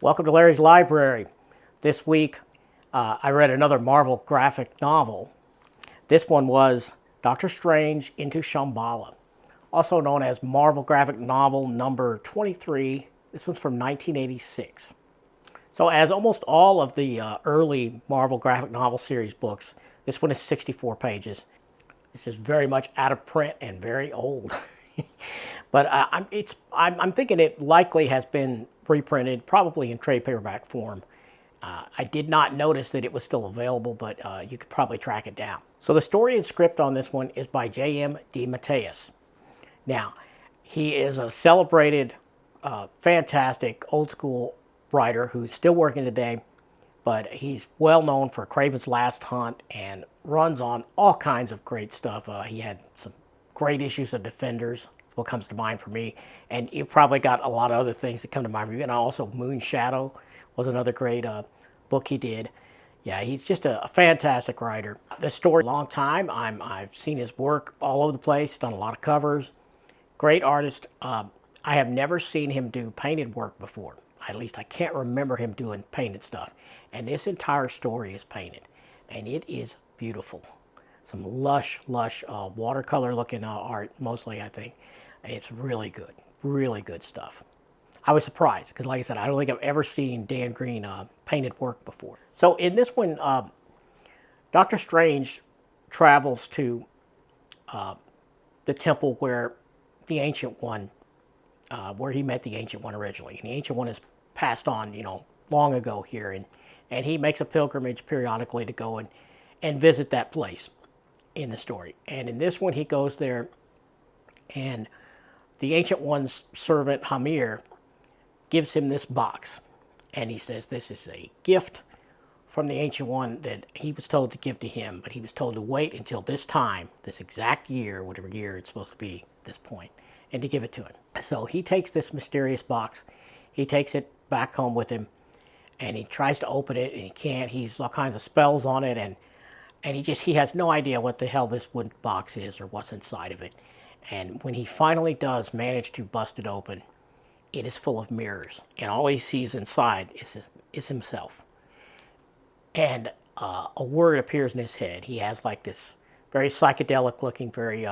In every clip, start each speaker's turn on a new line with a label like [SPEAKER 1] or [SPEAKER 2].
[SPEAKER 1] Welcome to Larry's Library. This week I read another Marvel graphic novel. This one was Doctor Strange into Shamballa, also known as Marvel graphic novel number 23. This one's from 1986. So as almost all of the early Marvel graphic novel series books, this one is 64 pages. This is very much out of print and very old. But I'm thinking it likely has been reprinted, probably in trade paperback form. I did not notice that it was still available, but you could probably track it down. So the story and script on this one is by JM DeMatteis. Now, he is a celebrated, fantastic, old school writer who's still working today, but he's well known for Kraven's Last Hunt and runs on all kinds of great stuff. He had some great issues of Defenders, what comes to mind for me, and you probably got a lot of other things that come to mind for you. And also Moon Shadow was another great book he did. Yeah, he's just a fantastic writer. The story, long time. I've seen his work all over the place, done a lot of covers. Great artist. I have never seen him do painted work before. At least I can't remember him doing painted stuff. And this entire story is painted, and it is beautiful. Some lush watercolor looking art, mostly, I think. It's really good stuff. I was surprised because, like I said, I don't think I've ever seen Dan Green painted work before. So in this one, Doctor Strange travels to the temple where the Ancient One, where he met the Ancient One originally. And the Ancient One is passed on, long ago here. And he makes a pilgrimage periodically to go and visit that place in the story. And in this one, he goes there, and the Ancient One's servant, Hamir, gives him this box. And he says this is a gift from the Ancient One that he was told to give to him, but he was told to wait until this time, this exact year, whatever year it's supposed to be at this point, and to give it to him. So he takes this mysterious box, he takes it back home with him, and he tries to open it, and he can't. He's all kinds of spells on it, and he has no idea what the hell this wooden box is or what's inside of it. And when he finally does manage to bust it open, it is full of mirrors, and all he sees inside is himself. And a word appears in his head. He has like this very psychedelic looking, very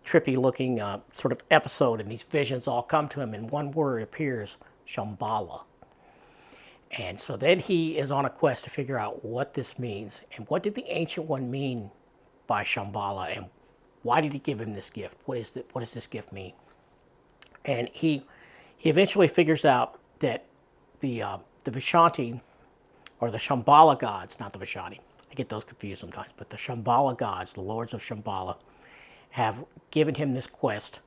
[SPEAKER 1] trippy looking sort of episode, and these visions all come to him, and one word appears: Shamballa. And so then he is on a quest to figure out what this means, and what did the Ancient One mean by Shamballa, and why did he give him this gift? What does this gift mean? And he eventually figures out that the Vishanti, or the Shamballa gods, not the Vishanti, I get those confused sometimes, but the Shamballa gods, the lords of Shamballa, have given him this quest.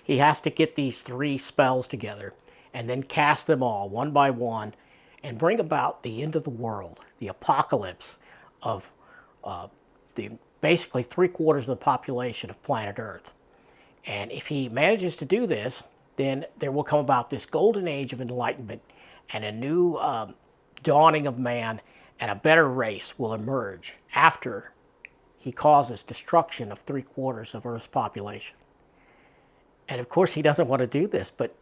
[SPEAKER 1] He has to get these 3 spells together and then cast them all one by one and bring about the end of the world, the apocalypse of basically 3/4 of the population of planet Earth. And if he manages to do this, then there will come about this golden age of enlightenment, and a new dawning of man, and a better race will emerge after he causes destruction of 3/4 of Earth's population. And of course he doesn't want to do this, but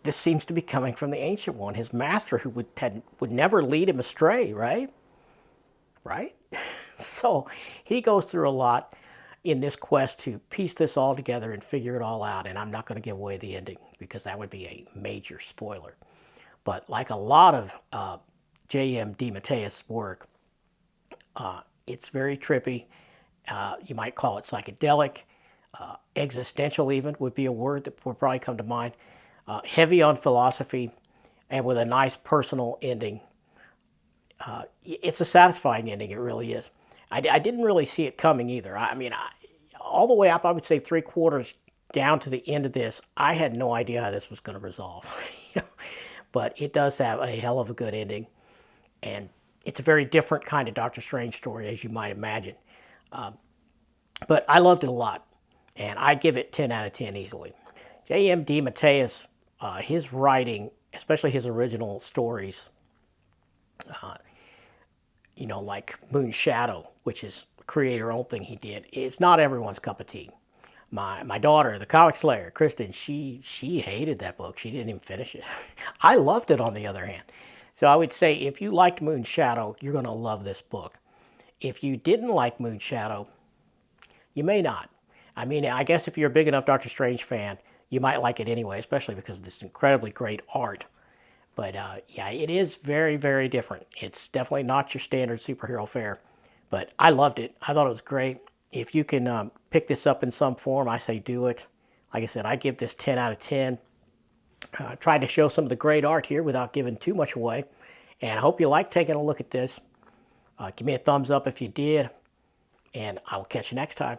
[SPEAKER 1] this seems to be coming from the Ancient One, his master, who would never lead him astray, right? Right? So he goes through a lot in this quest to piece this all together and figure it all out. And I'm not going to give away the ending because that would be a major spoiler. But like a lot of JM DeMatteis' work, it's very trippy. You might call it psychedelic. Existential even would be a word that would probably come to mind. Heavy on philosophy, and with a nice personal ending. It's a satisfying ending, it really is. I didn't really see it coming either. I mean, all the way up, I would say 3/4 down to the end of this, I had no idea how this was going to resolve. But it does have a hell of a good ending, and it's a very different kind of Doctor Strange story, as you might imagine. But I loved it a lot, and I give it 10 out of 10 easily. JM DeMatteis, his writing, especially his original stories, like Moon Shadow, which is a creator-owned thing he did, it's not everyone's cup of tea. My daughter, the comic slayer, Kristen, she hated that book. She didn't even finish it. I loved it, on the other hand. So I would say if you liked Moon Shadow, you're going to love this book. If you didn't like Moon Shadow, you may not. I mean, I guess if you're a big enough Doctor Strange fan, you might like it anyway, especially because of this incredibly great art. But yeah, it is very, very different. It's definitely not your standard superhero fare. But I loved it. I thought it was great. If you can pick this up in some form, I say do it. Like I said, I give this 10 out of 10. Tried to show some of the great art here without giving too much away. And I hope you like taking a look at this. Give me a thumbs up if you did. And I will catch you next time.